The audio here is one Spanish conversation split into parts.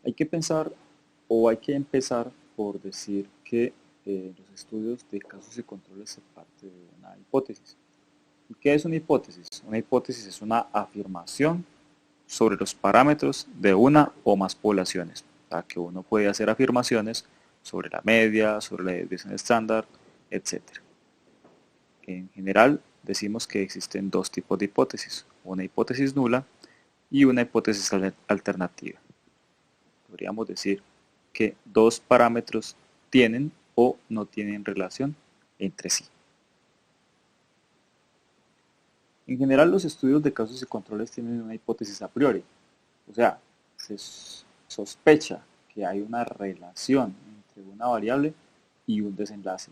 Hay que pensar o hay que empezar por decir que los estudios de casos y controles se parte de una hipótesis. ¿Y qué es una hipótesis? Una hipótesis es una afirmación sobre los parámetros de una o más poblaciones. O sea, que uno puede hacer afirmaciones sobre la media, sobre la desviación estándar, etc. En general, decimos que existen dos tipos de hipótesis, una hipótesis nula y una hipótesis alternativa. Podríamos decir que dos parámetros tienen o no tienen relación entre sí. En general, los estudios de casos y controles tienen una hipótesis a priori, o sea, se sospecha que hay una relación entre una variable y un desenlace.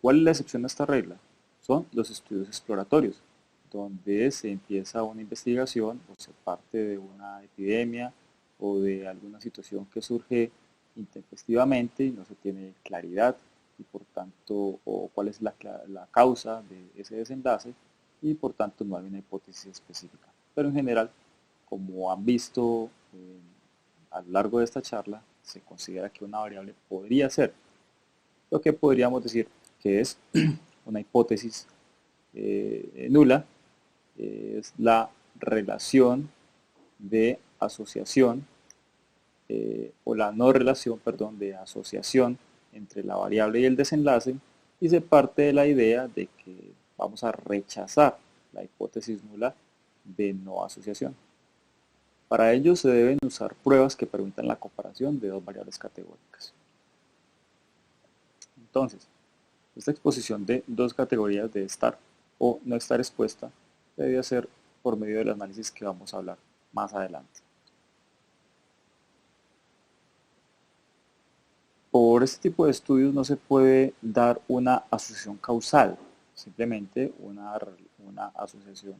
¿Cuál es la excepción a esta regla? Son los estudios exploratorios, donde se empieza una investigación o se parte de una epidemia o de alguna situación que surge intempestivamente y no se tiene claridad y por tanto, o cuál es la causa de ese desenlace y por tanto no hay una hipótesis específica. Pero en general, como han visto a lo largo de esta charla, se considera que una variable podría ser lo que podríamos decir que es una hipótesis nula, es la relación de asociación o la no relación, perdón, de asociación entre la variable y el desenlace y se parte de la idea de que vamos a rechazar la hipótesis nula de no asociación. Para ello se deben usar pruebas que permitan la comparación de dos variables categóricas. Entonces, esta exposición de dos categorías de estar o no estar expuesta debe hacer por medio del análisis que vamos a hablar más adelante. Por este tipo de estudios no se puede dar una asociación causal, simplemente una asociación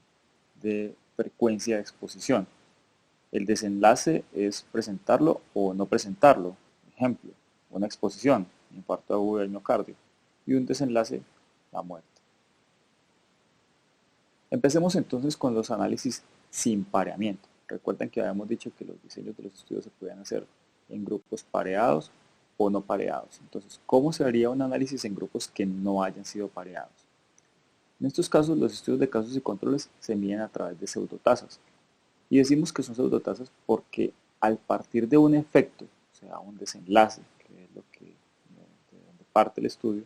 de frecuencia de exposición. El desenlace es presentarlo o no presentarlo. Ejemplo, una exposición, infarto agudo del miocardio, y un desenlace, la muerte. Empecemos entonces con los análisis sin pareamiento. Recuerden que habíamos dicho que los diseños de los estudios se podían hacer en grupos pareados o no pareados. Entonces, ¿cómo se haría un análisis en grupos que no hayan sido pareados? En estos casos, los estudios de casos y controles se miden a través de pseudotasas. Y decimos que son pseudotasas porque al partir de un efecto, o sea, un desenlace, que es de donde parte el estudio,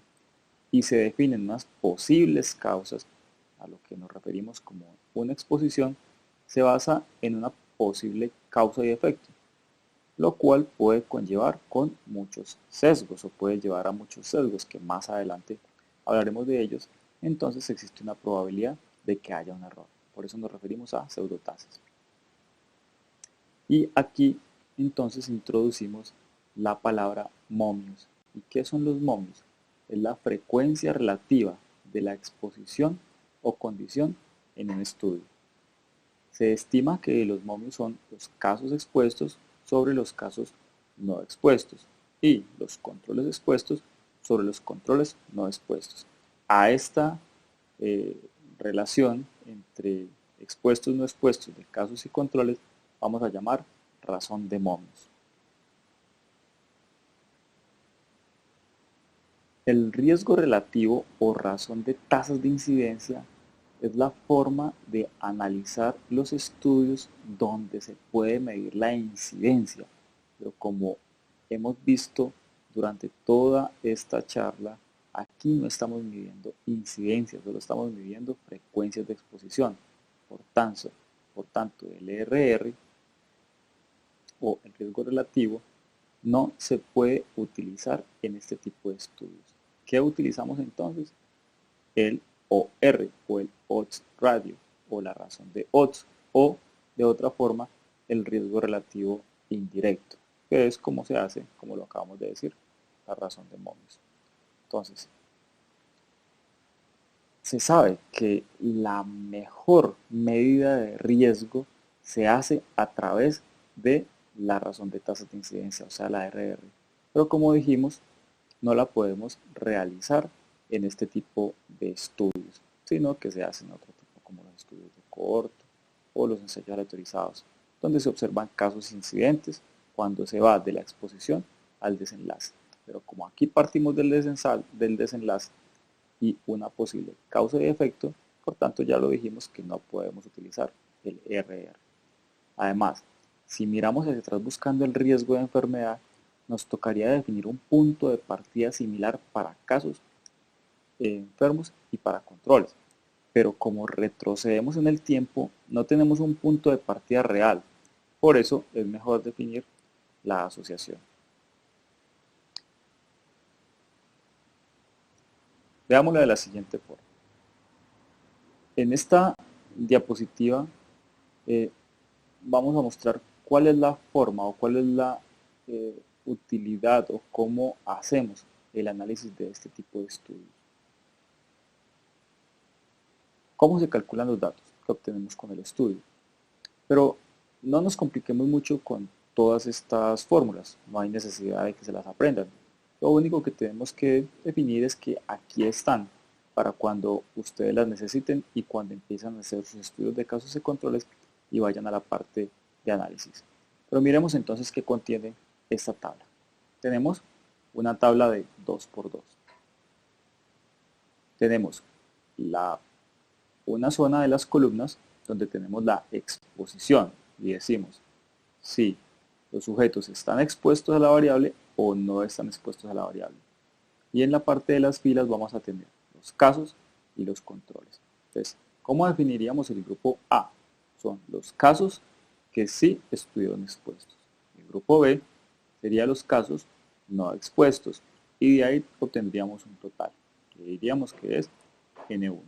y se definen unas posibles causas, a lo que nos referimos como una exposición, se basa en una posible causa y efecto, lo cual puede conllevar con muchos sesgos o puede llevar a muchos sesgos que más adelante hablaremos de ellos. Entonces existe una probabilidad de que haya un error. Por eso nos referimos a pseudotasas. Y aquí entonces introducimos la palabra momios. ¿Y qué son los momios? Es la frecuencia relativa de la exposición o condición en un estudio. Se estima que los momios son los casos expuestos sobre los casos no expuestos y los controles expuestos sobre los controles no expuestos. A esta eh, relación entre expuestos y no expuestos de casos y controles vamos a llamar razón de momios. El riesgo relativo o razón de tasas de incidencia es la forma de analizar los estudios donde se puede medir la incidencia. Pero como hemos visto durante toda esta charla, aquí no estamos midiendo incidencias, solo estamos midiendo frecuencias de exposición. Por tanto, el ERR o el riesgo relativo no se puede utilizar en este tipo de estudios. ¿Qué utilizamos entonces? El OR o el odds radio o la razón de odds o de otra forma el riesgo relativo indirecto, que es como se hace, como lo acabamos de decir, la razón de momios. Entonces, se sabe que la mejor medida de riesgo se hace a través de la razón de tasas de incidencia, o sea, la RR. Pero como dijimos, no la podemos realizar en este tipo de estudios, sino que se hacen otro tipo, como los estudios de cohorte o los ensayos aleatorizados, donde se observan casos incidentes cuando se va de la exposición al desenlace. Pero como aquí partimos del desenlace y una posible causa y efecto, por tanto ya lo dijimos que no podemos utilizar el RR. Además, si miramos hacia atrás buscando el riesgo de enfermedad, nos tocaría definir un punto de partida similar para casos enfermos y para controles. Pero como retrocedemos en el tiempo, no tenemos un punto de partida real. Por eso es mejor definir la asociación. Veámoslo de la siguiente forma. En esta diapositiva vamos a mostrar cuál es la forma o cuál es la utilidad o cómo hacemos el análisis de este tipo de estudios. ¿Cómo se calculan los datos que obtenemos con el estudio? Pero no nos compliquemos mucho con todas estas fórmulas, no hay necesidad de que se las aprendan. Lo único que tenemos que definir es que aquí están para cuando ustedes las necesiten y cuando empiezan a hacer sus estudios de casos y controles y vayan a la parte de análisis. Pero miremos entonces qué contiene esta tabla. Tenemos una tabla de 2×2. Tenemos una zona de las columnas donde tenemos la exposición y decimos si los sujetos están expuestos a la variable o no están expuestos a la variable. Y en la parte de las filas vamos a tener los casos y los controles. Entonces, ¿cómo definiríamos el grupo A? Son los casos que sí estuvieron expuestos. El grupo B sería los casos no expuestos y de ahí obtendríamos un total, que diríamos que es N1.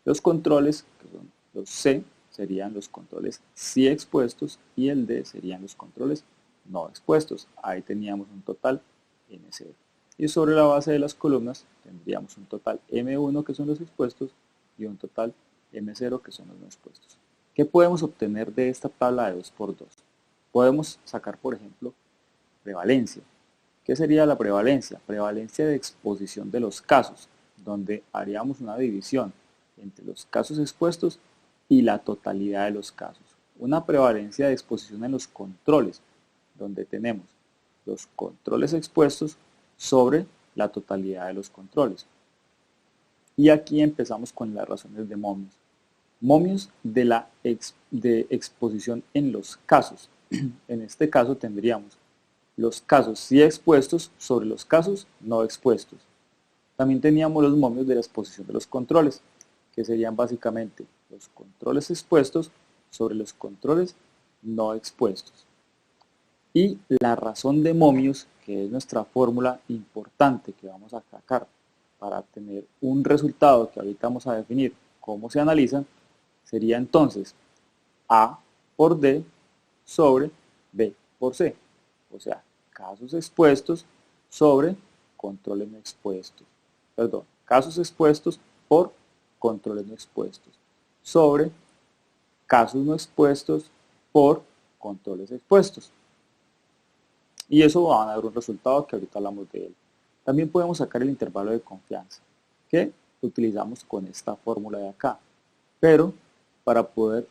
Los controles, que son los C, serían los controles sí expuestos y el D serían los controles no expuestos. Ahí teníamos un total N0. Y sobre la base de las columnas tendríamos un total M1 que son los expuestos y un total M0 que son los no expuestos. ¿Qué podemos obtener de esta tabla de 2×2? Podemos sacar, por ejemplo, prevalencia. ¿Qué sería la prevalencia? Prevalencia de exposición de los casos, donde haríamos una división entre los casos expuestos y la totalidad de los casos. Una prevalencia de exposición en los controles, donde tenemos los controles expuestos sobre la totalidad de los controles. Y aquí empezamos con las razones de momios. Momios de exposición en los casos. En este caso tendríamos los casos sí expuestos sobre los casos no expuestos. También teníamos los momios de la exposición de los controles, que serían básicamente los controles expuestos sobre los controles no expuestos. Y la razón de momios, que es nuestra fórmula importante que vamos a sacar para tener un resultado que ahorita vamos a definir cómo se analizan, sería entonces A por D sobre B por C. O sea, casos expuestos sobre controles no expuestos. Perdón, casos expuestos por controles no expuestos sobre casos no expuestos por controles expuestos. Y eso va a dar un resultado que ahorita hablamos de él. También podemos sacar el intervalo de confianza, que utilizamos con esta fórmula de acá. Pero para poder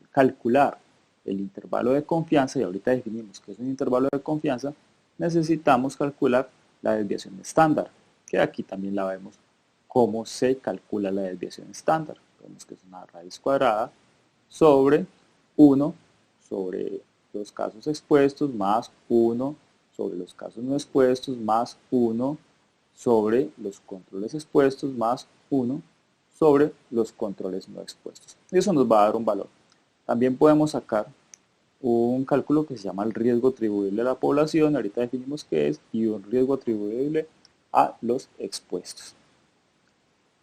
calcular el intervalo de confianza, y ahorita definimos qué es un intervalo de confianza, necesitamos calcular la desviación estándar, que aquí también la vemos cómo se calcula la desviación estándar. Vemos que es una raíz cuadrada sobre 1 sobre los casos expuestos más 1 sobre los casos no expuestos más 1 sobre los controles expuestos más 1 sobre los controles no expuestos. Y eso nos va a dar un valor. También podemos sacar un cálculo que se llama el riesgo atribuible a la población, ahorita definimos qué es, y un riesgo atribuible a los expuestos.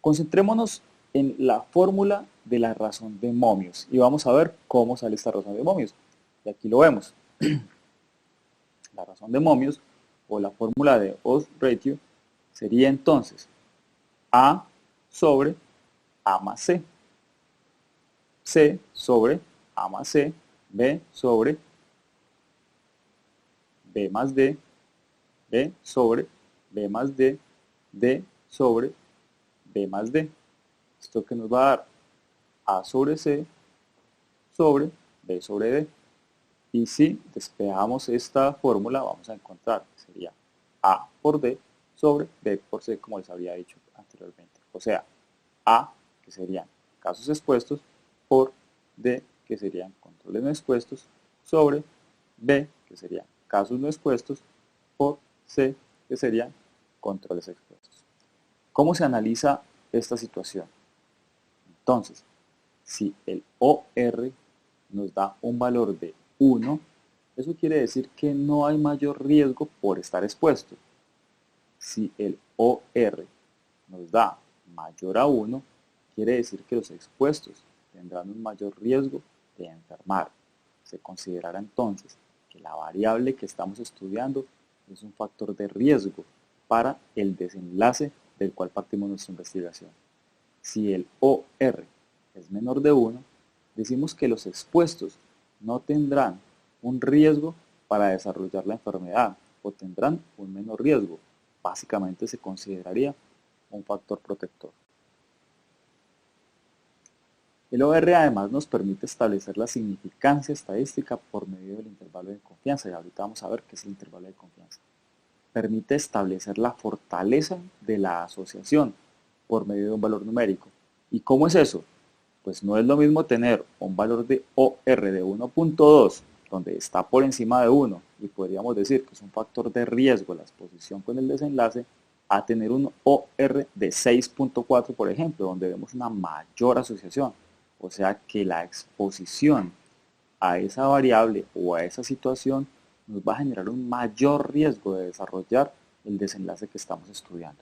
Concentrémonos en la fórmula de la razón de momios y vamos a ver cómo sale esta razón de momios. Y aquí lo vemos. La razón de momios o la fórmula de odds ratio sería entonces A sobre A más C. C sobre A más C, B sobre B más D, B sobre B más D, D sobre B más D. Esto que nos va a dar A sobre C sobre B sobre D. Y si despejamos esta fórmula, vamos a encontrar que sería A por D sobre B por C, como les había dicho anteriormente. O sea, A, que serían casos expuestos, por D, que serían controles no expuestos, sobre B, que serían casos no expuestos, por C, que serían controles expuestos. ¿Cómo se analiza esta situación? Entonces, si el OR nos da un valor de 1, eso quiere decir que no hay mayor riesgo por estar expuesto. Si el OR nos da mayor a 1, quiere decir que los expuestos tendrán un mayor riesgo de enfermar. Se considerará entonces que la variable que estamos estudiando es un factor de riesgo para el desenlace del cual partimos nuestra investigación. Si el OR es menor de 1, decimos que los expuestos no tendrán un riesgo para desarrollar la enfermedad o tendrán un menor riesgo. Básicamente se consideraría un factor protector. El OR además nos permite establecer la significancia estadística por medio del intervalo de confianza, y ahorita vamos a ver qué es el intervalo de confianza. Permite establecer la fortaleza de la asociación por medio de un valor numérico. ¿Y cómo es eso? Pues no es lo mismo tener un valor de OR de 1.2, donde está por encima de 1, y podríamos decir que es un factor de riesgo la exposición con el desenlace, a tener un OR de 6.4, por ejemplo, donde vemos una mayor asociación. O sea que la exposición a esa variable o a esa situación nos va a generar un mayor riesgo de desarrollar el desenlace que estamos estudiando.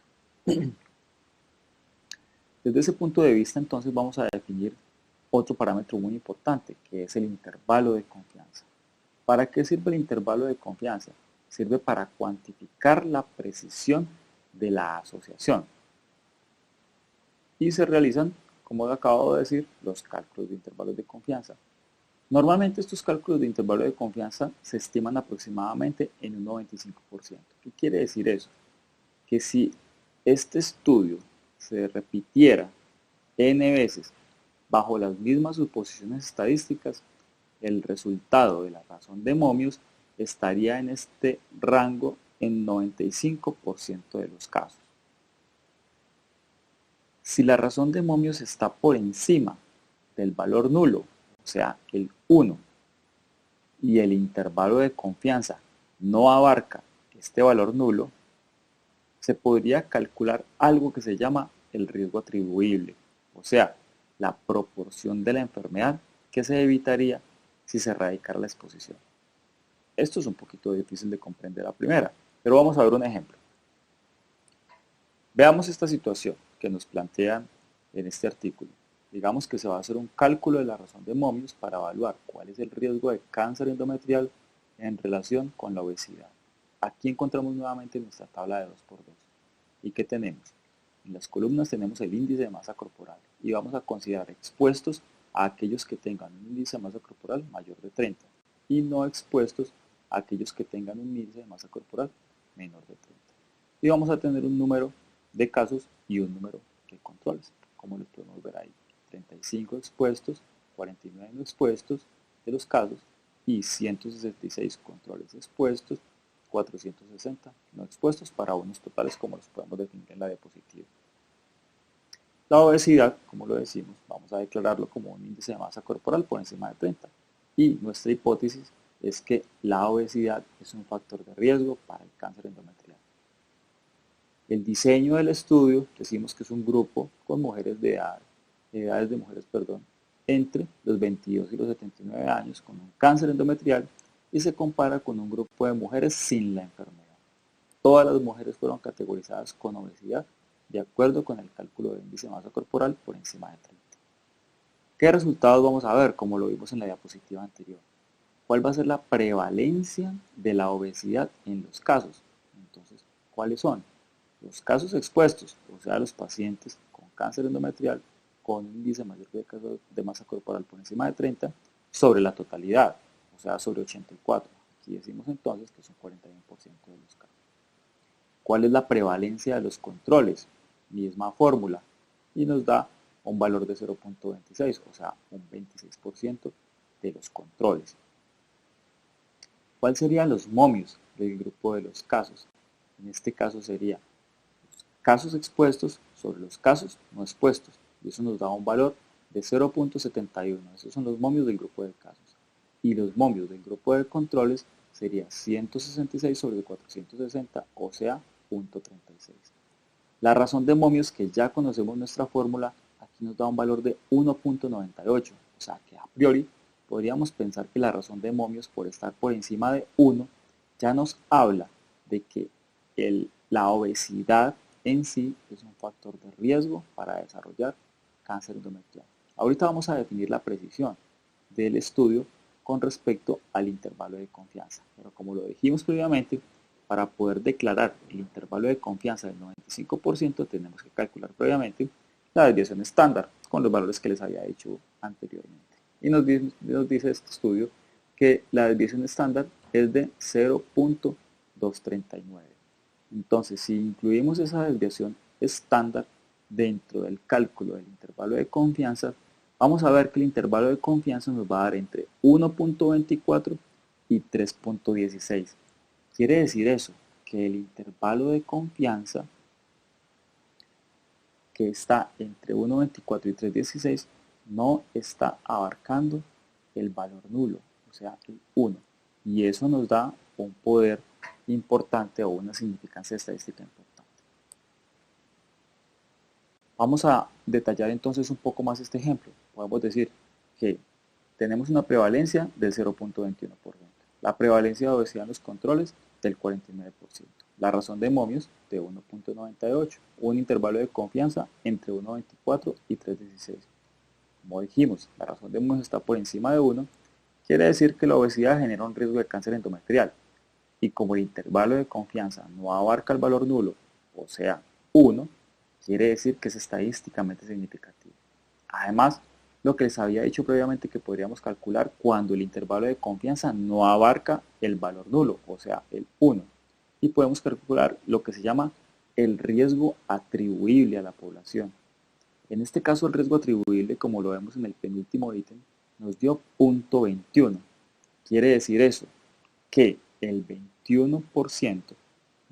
Desde ese punto de vista, entonces, vamos a definir otro parámetro muy importante, que es el intervalo de confianza. ¿Para qué sirve el intervalo de confianza? Sirve para cuantificar la precisión de la asociación. Y se realizan, como acabo de decir, los cálculos de intervalos de confianza. Normalmente estos cálculos de intervalo de confianza se estiman aproximadamente en un 95%. ¿Qué quiere decir eso? Que si este estudio se repitiera n veces bajo las mismas suposiciones estadísticas, el resultado de la razón de momios estaría en este rango en 95% de los casos. Si la razón de momios está por encima del valor nulo, o sea, el 1, y el intervalo de confianza no abarca este valor nulo, se podría calcular algo que se llama el riesgo atribuible, o sea, la proporción de la enfermedad que se evitaría si se erradicara la exposición. Esto es un poquito difícil de comprender a primera, pero vamos a ver un ejemplo. Veamos esta situación que nos plantean en este artículo. Digamos que se va a hacer un cálculo de la razón de momios para evaluar cuál es el riesgo de cáncer endometrial en relación con la obesidad. Aquí encontramos nuevamente nuestra tabla de 2×2. ¿Y qué tenemos? En las columnas tenemos el índice de masa corporal y vamos a considerar expuestos a aquellos que tengan un índice de masa corporal mayor de 30 y no expuestos a aquellos que tengan un índice de masa corporal menor de 30. Y vamos a tener un número de casos y un número de controles, como lo podemos ver ahí. 35 expuestos, 49 no expuestos de los casos y 166 controles expuestos, 460 no expuestos para unos totales como los podemos definir en la diapositiva. La obesidad, como lo decimos, vamos a declararlo como un índice de masa corporal por encima de 30. Y nuestra hipótesis es que la obesidad es un factor de riesgo para el cáncer endometrial. El diseño del estudio, decimos que es un grupo con mujeres de edades de mujeres, entre los 22 y los 79 años con un cáncer endometrial y se compara con un grupo de mujeres sin la enfermedad. Todas las mujeres fueron categorizadas con obesidad de acuerdo con el cálculo de índice de masa corporal por encima de 30. ¿Qué resultados vamos a ver? Como lo vimos en la diapositiva anterior. ¿Cuál va a ser la prevalencia de la obesidad en los casos? Entonces, ¿cuáles son? Los casos expuestos, o sea, los pacientes con cáncer endometrial con un índice mayor de masa corporal por encima de 30 sobre la totalidad, o sea, sobre 84. Aquí decimos entonces que son 41% de los casos. ¿Cuál es la prevalencia de los controles? Misma fórmula, y nos da un valor de 0.26, o sea, un 26% de los controles. ¿Cuáles serían los momios del grupo de los casos? En este caso sería los casos expuestos sobre los casos no expuestos, y eso nos da un valor de 0.71. Esos son los momios del grupo de casos. Y los momios del grupo de controles sería 166 sobre 460, o sea, 0.36. La razón de momios, que ya conocemos nuestra fórmula, aquí nos da un valor de 1.98, o sea que a priori podríamos pensar que la razón de momios, por estar por encima de 1, ya nos habla de que la obesidad en sí es un factor de riesgo para desarrollar cáncer endometrial. Ahorita vamos a definir la precisión del estudio con respecto al intervalo de confianza, pero como lo dijimos previamente, para poder declarar el intervalo de confianza del 95%, tenemos que calcular previamente la desviación estándar con los valores que les había dicho anteriormente. Y nos dice este estudio que la desviación estándar es de 0.239. Entonces, si incluimos esa desviación estándar dentro del cálculo del intervalo de confianza, vamos a ver que el intervalo de confianza nos va a dar entre 1.24 y 3.16. Quiere decir eso, que el intervalo de confianza que está entre 1.24 y 3.16 no está abarcando el valor nulo, o sea, el 1. Y eso nos da un poder importante o una significancia estadística importante. Vamos a detallar entonces un poco más este ejemplo. Podemos decir que tenemos una prevalencia del 0.21%, la prevalencia de obesidad en los controles del 49%, la razón de momios de 1.98, un intervalo de confianza entre 1.24 y 3.16. Como dijimos, la razón de momios está por encima de 1, quiere decir que la obesidad genera un riesgo de cáncer endometrial. Y como el intervalo de confianza no abarca el valor nulo, o sea, 1, quiere decir que es estadísticamente significativo. Además, lo que les había dicho previamente que podríamos calcular cuando el intervalo de confianza no abarca el valor nulo, o sea, el 1. Y podemos calcular lo que se llama el riesgo atribuible a la población. En este caso, el riesgo atribuible, como lo vemos en el penúltimo ítem, nos dio 0.21. Quiere decir eso, que el 21%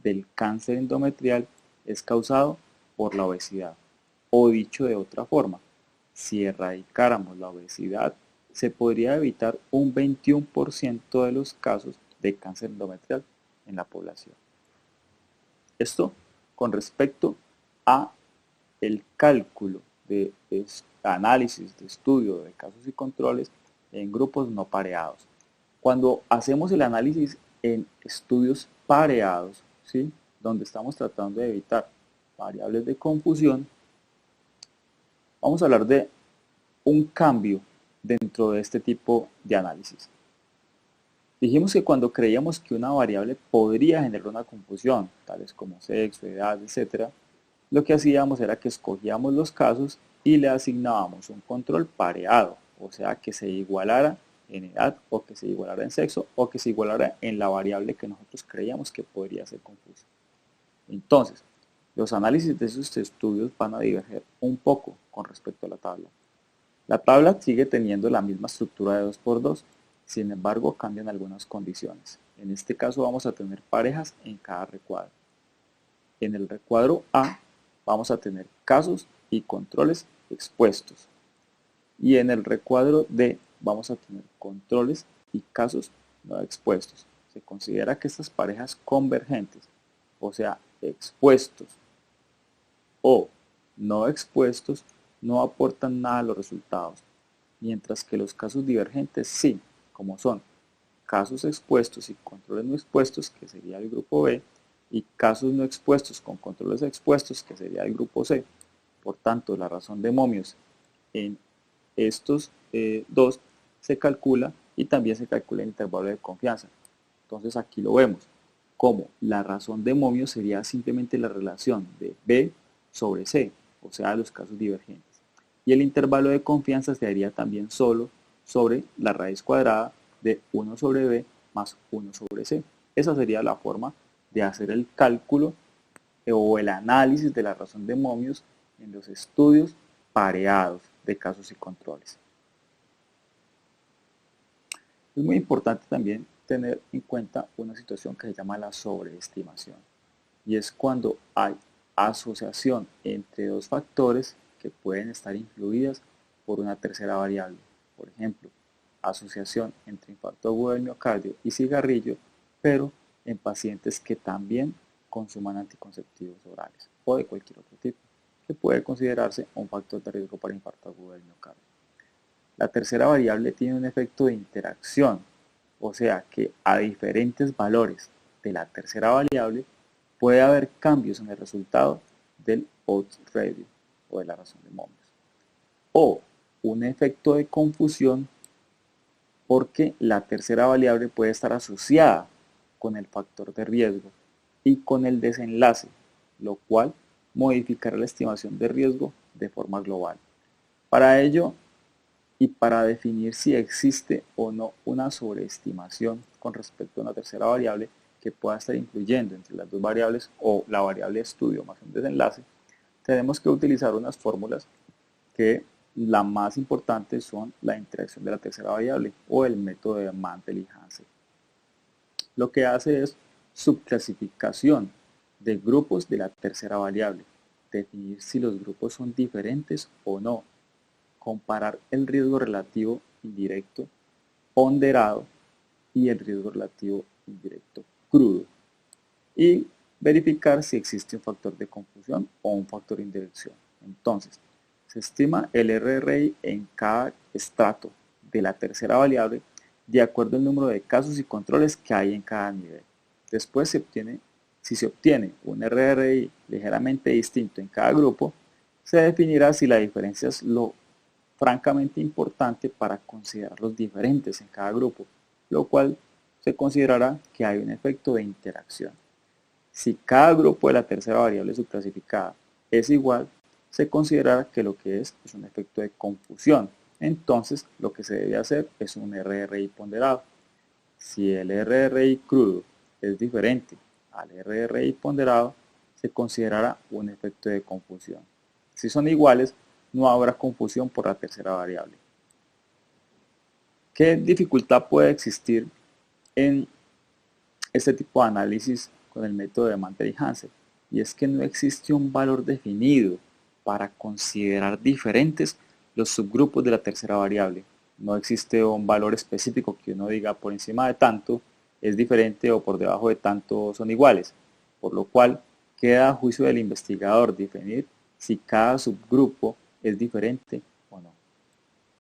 del cáncer endometrial es causado por la obesidad. O dicho de otra forma, si erradicáramos la obesidad, se podría evitar un 21% de los casos de cáncer endometrial en la población. Esto con respecto a el cálculo de análisis de estudio de casos y controles en grupos no pareados. Cuando hacemos el análisis en estudios pareados, ¿sí?, donde estamos tratando de evitar variables de confusión, vamos a hablar de un cambio dentro de este tipo de análisis. Dijimos que cuando creíamos que una variable podría generar una confusión, tales como sexo, edad, etc., lo que hacíamos era que escogíamos los casos y le asignábamos un control pareado, o sea, que se igualara en edad, o que se igualara en sexo, o que se igualara en la variable que nosotros creíamos que podría ser confusa. Entonces, los análisis de esos estudios van a diverger un poco con respecto a la tabla. La tabla sigue teniendo la misma estructura de 2×2, sin embargo cambian algunas condiciones. En este caso vamos a tener parejas en cada recuadro. En el recuadro A vamos a tener casos y controles expuestos. Y en el recuadro D vamos a tener controles y casos no expuestos. Se considera que estas parejas convergentes, o sea, expuestos o no expuestos, no aportan nada a los resultados, mientras que los casos divergentes sí, como son casos expuestos y controles no expuestos, que sería el grupo B, y casos no expuestos con controles expuestos, que sería el grupo C. Por tanto, la razón de momios en estos dos se calcula, y también se calcula el intervalo de confianza. Entonces aquí lo vemos como la razón de momios sería simplemente la relación de B sobre C, o sea, los casos divergentes. Y el intervalo de confianza se daría también solo sobre la raíz cuadrada de 1 sobre B más 1 sobre C. Esa sería la forma de hacer el cálculo o el análisis de la razón de momios en los estudios pareados de casos y controles. Es muy importante también tener en cuenta una situación que se llama la sobreestimación, y es cuando hay asociación entre dos factores que pueden estar influidas por una tercera variable. Por ejemplo, asociación entre infarto agudo del miocardio y cigarrillo, pero en pacientes que también consuman anticonceptivos orales o de cualquier otro tipo, que puede considerarse un factor de riesgo para infarto agudo del miocardio. La tercera variable tiene un efecto de interacción, o sea que a diferentes valores de la tercera variable puede haber cambios en el resultado del odds ratio o de la razón de Mohs. O un efecto de confusión porque la tercera variable puede estar asociada con el factor de riesgo y con el desenlace, lo cual modificará la estimación de riesgo de forma global. Para ello, y para definir si existe o no una sobreestimación con respecto a una tercera variable que pueda estar influyendo entre las dos variables o la variable de estudio más un desenlace, tenemos que utilizar unas fórmulas que la más importante son la interacción de la tercera variable o el método de Mantel y Hansen. Lo que hace es subclasificación de grupos de la tercera variable, definir si los grupos son diferentes o no, comparar el riesgo relativo indirecto ponderado y el riesgo relativo indirecto crudo y verificar si existe un factor de confusión o un factor de indirección. Entonces, se estima el RRI en cada estrato de la tercera variable de acuerdo al número de casos y controles que hay en cada nivel. Después si se obtiene un RRI ligeramente distinto en cada grupo, se definirá si la diferencia es lo francamente importante para considerarlos diferentes en cada grupo, lo cual se considerará que hay un efecto de interacción. Si cada grupo de la tercera variable subclasificada es igual, se considerará que lo que es un efecto de confusión. Entonces, lo que se debe hacer es un RRI ponderado. Si el RRI crudo es diferente al RRI ponderado, se considerará un efecto de confusión. Si son iguales, no habrá confusión por la tercera variable. ¿Qué dificultad puede existir en este tipo de análisis con el método de Mantel y Hansen? Y es que no existe un valor definido para considerar diferentes los subgrupos de la tercera variable. No existe un valor específico que uno diga por encima de tanto es diferente o por debajo de tanto son iguales, por lo cual queda a juicio del investigador definir si cada subgrupo es diferente